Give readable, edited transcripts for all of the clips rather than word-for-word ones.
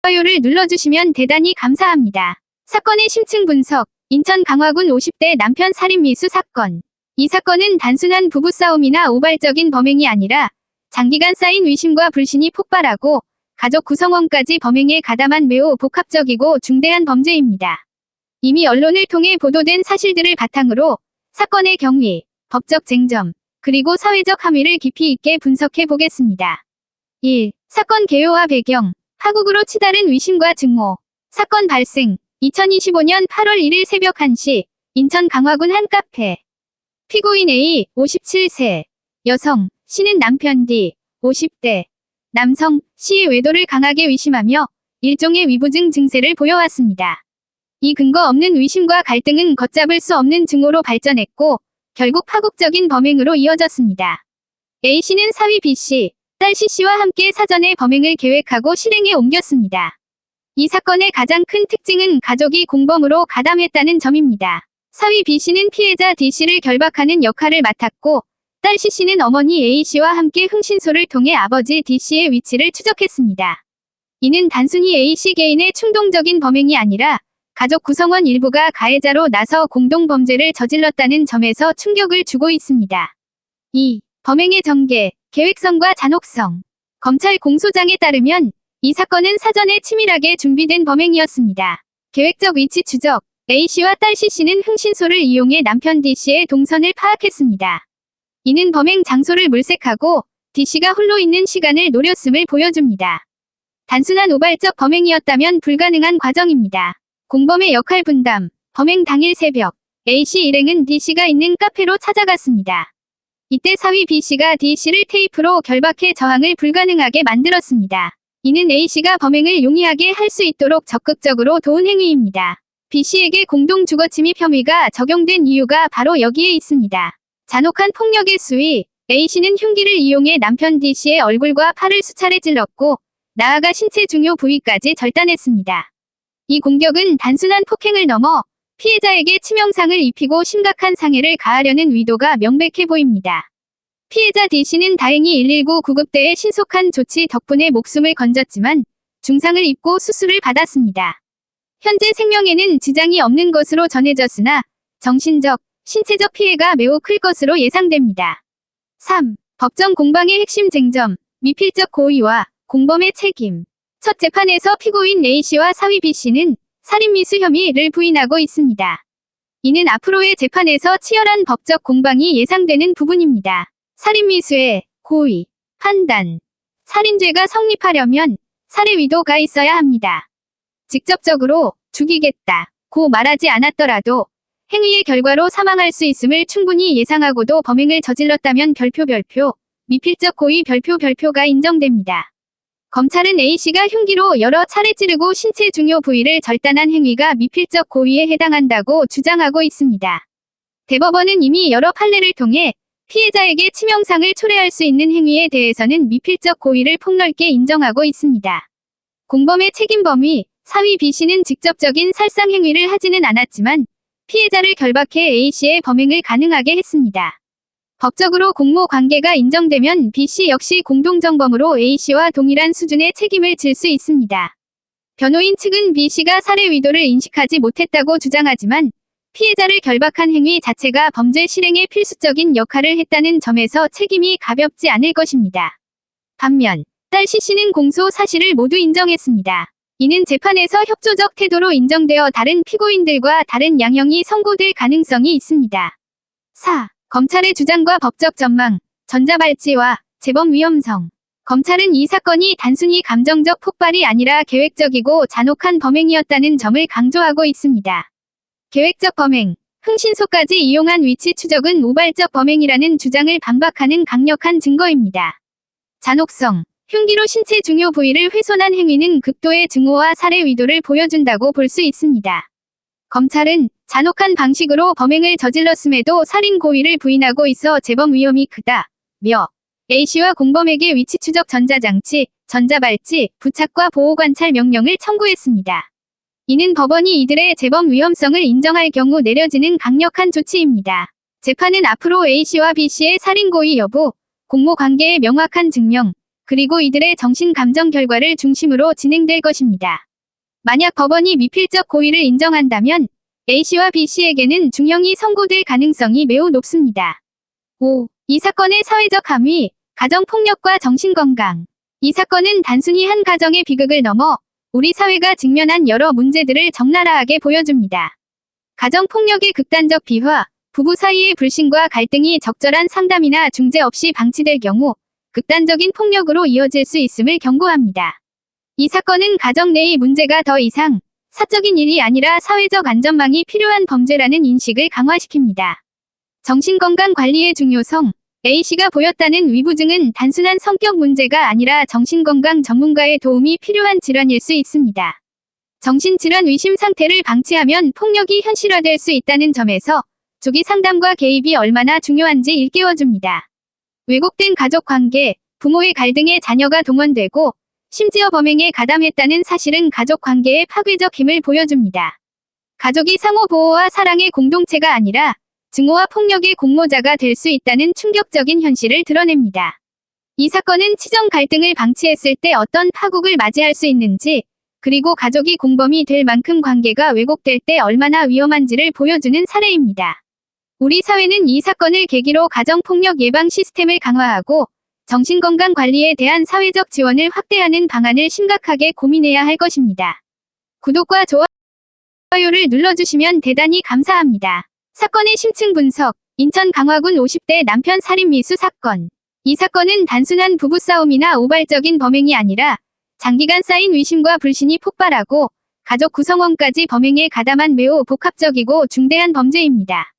좋아요를 눌러주시면 대단히 감사합니다. 사건의 심층 분석. 인천 강화군 50대 남편 살인 미수 사건. 이 사건은 단순한 부부싸움이나 우발적인 범행이 아니라 장기간 쌓인 의심과 불신이 폭발하고 가족 구성원까지 범행에 가담한 매우 복합적이고 중대한 범죄입니다. 이미 언론을 통해 보도된 사실들을 바탕으로 사건의 경위, 법적 쟁점, 그리고 사회적 함의를 깊이 있게 분석해 보겠습니다. 1. 사건 개요와 배경. 파국으로 치달은 의심과 증오. 사건 발생. 2025년 8월 1일 새벽 1시, 인천 강화군 한 카페. 피고인 A, 57세. 여성, C는 남편 D, 50대. 남성, C의 외도를 강하게 의심하며 일종의 위부증 증세를 보여왔습니다. 이 근거 없는 의심과 갈등은 걷잡을 수 없는 증오로 발전했고 결국 파국적인 범행으로 이어졌습니다. A씨는 사위 B씨, 딸 C씨와 함께 사전에 범행을 계획하고 실행에 옮겼습니다. 이 사건의 가장 큰 특징은 가족이 공범으로 가담했다는 점입니다. 사위 B씨는 피해자 D씨를 결박하는 역할을 맡았고 딸 C씨는 어머니 A씨와 함께 흥신소를 통해 아버지 D씨의 위치를 추적했습니다. 이는 단순히 A씨 개인의 충동적인 범행이 아니라 가족 구성원 일부가 가해자로 나서 공동범죄를 저질렀다는 점에서 충격을 주고 있습니다. 2. 범행의 전개, 계획성과 잔혹성. 검찰 공소장에 따르면 이 사건은 사전에 치밀하게 준비된 범행이었습니다. 계획적 위치 추적. A씨와 딸 C씨는 흥신소를 이용해 남편 D씨의 동선을 파악했습니다. 이는 범행 장소를 물색하고 D씨가 홀로 있는 시간을 노렸음을 보여줍니다. 단순한 우발적 범행이었다면 불가능한 과정입니다. 공범의 역할 분담. 범행 당일 새벽, A씨 일행은 D씨가 있는 카페로 찾아갔습니다. 이때 사위 B씨가 D씨를 테이프로 결박해 저항을 불가능하게 만들었습니다. 이는 A씨가 범행을 용이하게 할 수 있도록 적극적으로 도운 행위입니다. B씨에게 공동 주거침입 혐의가 적용된 이유가 바로 여기에 있습니다. 잔혹한 폭력의 수위. A씨는 흉기를 이용해 남편 D씨의 얼굴과 팔을 수차례 찔렀고 나아가 신체 중요 부위까지 절단했습니다. 이 공격은 단순한 폭행을 넘어 피해자에게 치명상을 입히고 심각한 상해를 가하려는 의도가 명백해 보입니다. 피해자 D씨는 다행히 119 구급대의 신속한 조치 덕분에 목숨을 건졌지만 중상을 입고 수술을 받았습니다. 현재 생명에는 지장이 없는 것으로 전해졌으나 정신적, 신체적 피해가 매우 클 것으로 예상됩니다. 3. 법정 공방의 핵심 쟁점, 미필적 고의와 공범의 책임. 첫 재판에서 피고인 A씨와 사위 B씨는 살인미수 혐의를 부인하고 있습니다. 이는 앞으로의 재판에서 치열한 법적 공방이 예상되는 부분입니다. 살인미수의 고의, 판단. 살인죄가 성립하려면 살해 의도가 있어야 합니다. 직접적으로 죽이겠다 고 말하지 않았더라도 행위의 결과로 사망할 수 있음을 충분히 예상하고도 범행을 저질렀다면 별표, 미필적 고의 별표가 인정됩니다. 검찰은 A씨가 흉기로 여러 차례 찌르고 신체 중요 부위를 절단한 행위가 미필적 고의에 해당한다고 주장하고 있습니다. 대법원은 이미 여러 판례를 통해 피해자에게 치명상을 초래할 수 있는 행위에 대해서는 미필적 고의를 폭넓게 인정하고 있습니다. 공범의 책임 범위. 사위 B씨는 직접적인 살상 행위를 하지는 않았지만 피해자를 결박해 A씨의 범행을 가능하게 했습니다. 법적으로 공모 관계가 인정되면 B씨 역시 공동정범으로 A씨와 동일한 수준의 책임을 질 수 있습니다. 변호인 측은 B씨가 살해 의도를 인식하지 못했다고 주장하지만 피해자를 결박한 행위 자체가 범죄 실행에 필수적인 역할을 했다는 점에서 책임이 가볍지 않을 것입니다. 반면 딸 C씨는 공소 사실을 모두 인정했습니다. 이는 재판에서 협조적 태도로 인정되어 다른 피고인들과 다른 양형이 선고될 가능성이 있습니다. 4. 검찰의 주장과 법적 전망, 전자발찌와 재범 위험성. 검찰은 이 사건이 단순히 감정적 폭발이 아니라 계획적이고 잔혹한 범행이었다는 점을 강조하고 있습니다. 계획적 범행, 흥신소까지 이용한 위치 추적은 우발적 범행이라는 주장을 반박하는 강력한 증거입니다. 잔혹성, 흉기로 신체 중요 부위를 훼손한 행위는 극도의 증오와 살해 의도를 보여준다고 볼 수 있습니다. 검찰은 잔혹한 방식으로 범행을 저질렀음에도 살인 고의를 부인하고 있어 재범 위험이 크다며 A씨와 공범에게 위치 추적 전자장치, 전자발찌, 부착과 보호관찰 명령을 청구했습니다. 이는 법원이 이들의 재범 위험성을 인정할 경우 내려지는 강력한 조치입니다. 재판은 앞으로 A씨와 B씨의 살인 고의 여부, 공모 관계의 명확한 증명, 그리고 이들의 정신 감정 결과를 중심으로 진행될 것입니다. 만약 법원이 미필적 고의를 인정한다면 A씨와 B씨에게는 중형이 선고될 가능성이 매우 높습니다. 5. 이 사건의 사회적 함의, 가정폭력과 정신건강. 이 사건은 단순히 한 가정의 비극을 넘어 우리 사회가 직면한 여러 문제들을 적나라하게 보여줍니다. 가정폭력의 극단적 비화, 부부 사이의 불신과 갈등이 적절한 상담이나 중재 없이 방치될 경우 극단적인 폭력으로 이어질 수 있음을 경고합니다. 이 사건은 가정 내의 문제가 더 이상 사적인 일이 아니라 사회적 안전망이 필요한 범죄라는 인식을 강화시킵니다. 정신건강 관리의 중요성. A씨가 보였다는 위부증은 단순한 성격 문제가 아니라 정신건강 전문가의 도움이 필요한 질환일 수 있습니다. 정신질환 의심 상태를 방치하면 폭력이 현실화될 수 있다는 점에서 조기 상담과 개입이 얼마나 중요한지 일깨워줍니다. 왜곡된 가족 관계, 부모의 갈등에 자녀가 동원되고 심지어 범행에 가담했다는 사실은 가족 관계의 파괴적 힘을 보여줍니다. 가족이 상호 보호와 사랑의 공동체가 아니라 증오와 폭력의 공모자가 될 수 있다는 충격적인 현실을 드러냅니다. 이 사건은 치정 갈등을 방치했을 때 어떤 파국을 맞이할 수 있는지, 그리고 가족이 공범이 될 만큼 관계가 왜곡될 때 얼마나 위험한지를 보여주는 사례입니다. 우리 사회는 이 사건을 계기로 가정폭력 예방 시스템을 강화하고 정신건강 관리에 대한 사회적 지원을 확대하는 방안을 심각하게 고민해야 할 것입니다. 구독과 좋아요를 눌러주시면 대단히 감사합니다. 사건의 심층 분석. 인천 강화군 50대 남편 살인 미수 사건. 이 사건은 단순한 부부싸움이나 우발적인 범행이 아니라 장기간 쌓인 의심과 불신이 폭발하고 가족 구성원까지 범행에 가담한 매우 복합적이고 중대한 범죄입니다.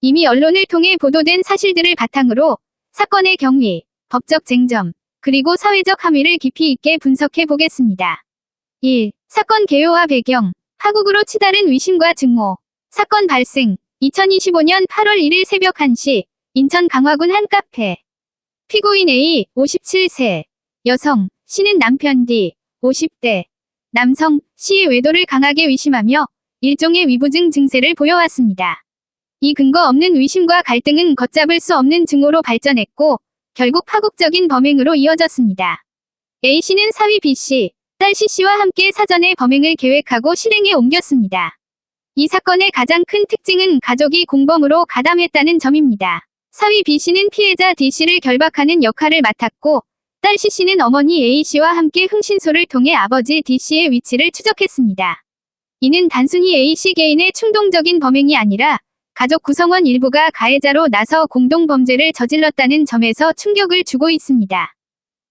이미 언론을 통해 보도된 사실들을 바탕으로 사건의 경위, 법적 쟁점, 그리고 사회적 함의를 깊이 있게 분석해 보겠습니다. 1. 사건 개요와 배경. 파국으로 치달은 의심과 증오. 사건 발생. 2025년 8월 1일 새벽 1시, 인천 강화군 한 카페. 피고인 A, 57세. 여성, C는 남편 D, 50대. 남성, C의 외도를 강하게 의심하며 일종의 위부증 증세를 보여왔습니다. 이 근거 없는 의심과 갈등은 걷잡을 수 없는 증오로 발전했고 결국 파국적인 범행으로 이어졌습니다. A씨는 사위 B씨, 딸 C씨와 함께 사전에 범행을 계획하고 실행에 옮겼습니다. 이 사건의 가장 큰 특징은 가족이 공범으로 가담했다는 점입니다. 사위 B씨는 피해자 D씨를 결박하는 역할을 맡았고 딸 C씨는 어머니 A씨와 함께 흥신소를 통해 아버지 D씨의 위치를 추적했습니다. 이는 단순히 A씨 개인의 충동적인 범행이 아니라 가족 구성원 일부가 가해자로 나서 공동범죄를 저질렀다는 점에서 충격을 주고 있습니다.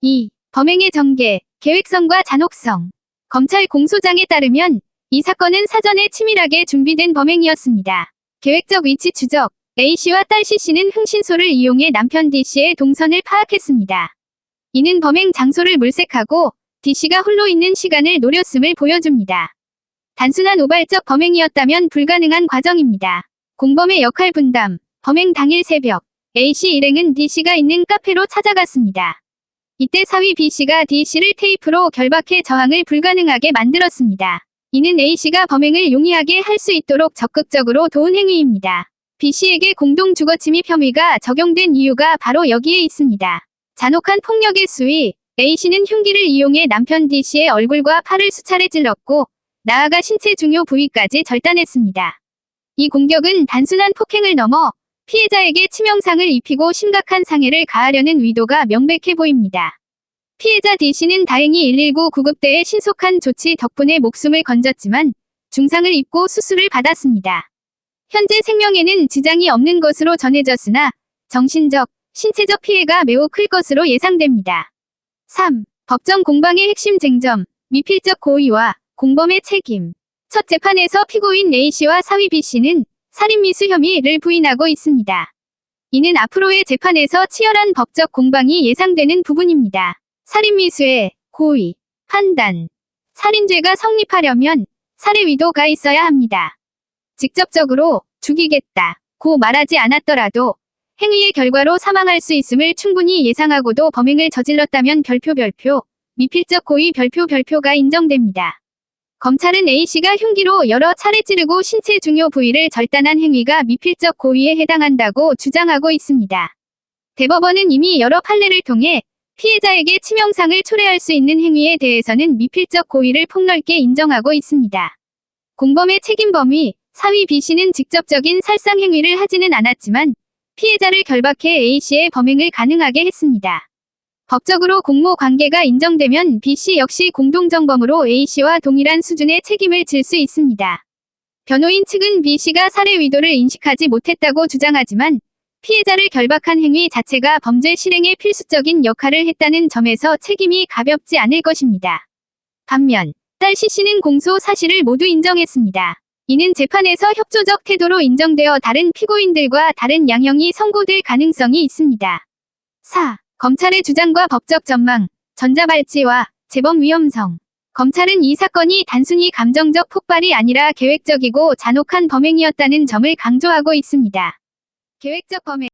2. 범행의 전개, 계획성과 잔혹성. 검찰 공소장에 따르면 이 사건은 사전에 치밀하게 준비된 범행이었습니다. 계획적 위치 추적. A씨와 딸 C씨는 흥신소를 이용해 남편 D씨의 동선을 파악했습니다. 이는 범행 장소를 물색하고 D씨가 홀로 있는 시간을 노렸음을 보여줍니다. 단순한 우발적 범행이었다면 불가능한 과정입니다. 공범의 역할 분담. 범행 당일 새벽, A씨 일행은 D씨가 있는 카페로 찾아갔습니다. 이때 사위 B씨가 D씨를 테이프로 결박해 저항을 불가능하게 만들었습니다. 이는 A씨가 범행을 용이하게 할 수 있도록 적극적으로 도운 행위입니다. B씨에게 공동 주거침입 혐의가 적용된 이유가 바로 여기에 있습니다. 잔혹한 폭력의 수위. A씨는 흉기를 이용해 남편 D씨의 얼굴과 팔을 수차례 찔렀고 나아가 신체 중요 부위까지 절단했습니다. 이 공격은 단순한 폭행을 넘어 피해자에게 치명상을 입히고 심각한 상해를 가하려는 의도가 명백해 보입니다. 피해자 D씨는 다행히 119 구급대의 신속한 조치 덕분에 목숨을 건졌지만 중상을 입고 수술을 받았습니다. 현재 생명에는 지장이 없는 것으로 전해졌으나 정신적, 신체적 피해가 매우 클 것으로 예상됩니다. 3. 법정 공방의 핵심 쟁점, 미필적 고의와 공범의 책임. 첫 재판에서 피고인 A씨와 사위 B씨는 살인미수 혐의를 부인하고 있습니다. 이는 앞으로의 재판에서 치열한 법적 공방이 예상되는 부분입니다. 살인미수의 고의, 판단. 살인죄가 성립하려면 살해 의도가 있어야 합니다. 직접적으로 죽이겠다 고 말하지 않았더라도 행위의 결과로 사망할 수 있음을 충분히 예상하고도 범행을 저질렀다면 별표 미필적 고의 별표가 인정됩니다. 검찰은 A씨가 흉기로 여러 차례 찌르고 신체 중요 부위를 절단한 행위가 미필적 고의에 해당한다고 주장하고 있습니다. 대법원은 이미 여러 판례를 통해 피해자에게 치명상을 초래할 수 있는 행위에 대해서는 미필적 고의를 폭넓게 인정하고 있습니다. 공범의 책임 범위, 사위 B씨는 직접적인 살상 행위를 하지는 않았지만 피해자를 결박해 A씨의 범행을 가능하게 했습니다. 법적으로 공모 관계가 인정되면 B씨 역시 공동정범으로 A씨와 동일한 수준의 책임을 질 수 있습니다. 변호인 측은 B씨가 살해 의도를 인식하지 못했다고 주장하지만 피해자를 결박한 행위 자체가 범죄 실행에 필수적인 역할을 했다는 점에서 책임이 가볍지 않을 것입니다. 반면 딸 C씨는 공소 사실을 모두 인정했습니다. 이는 재판에서 협조적 태도로 인정되어 다른 피고인들과 다른 양형이 선고될 가능성이 있습니다. 4. 검찰의 주장과 법적 전망, 전자발찌와 재범 위험성. 검찰은 이 사건이 단순히 감정적 폭발이 아니라 계획적이고 잔혹한 범행이었다는 점을 강조하고 있습니다. 계획적 범행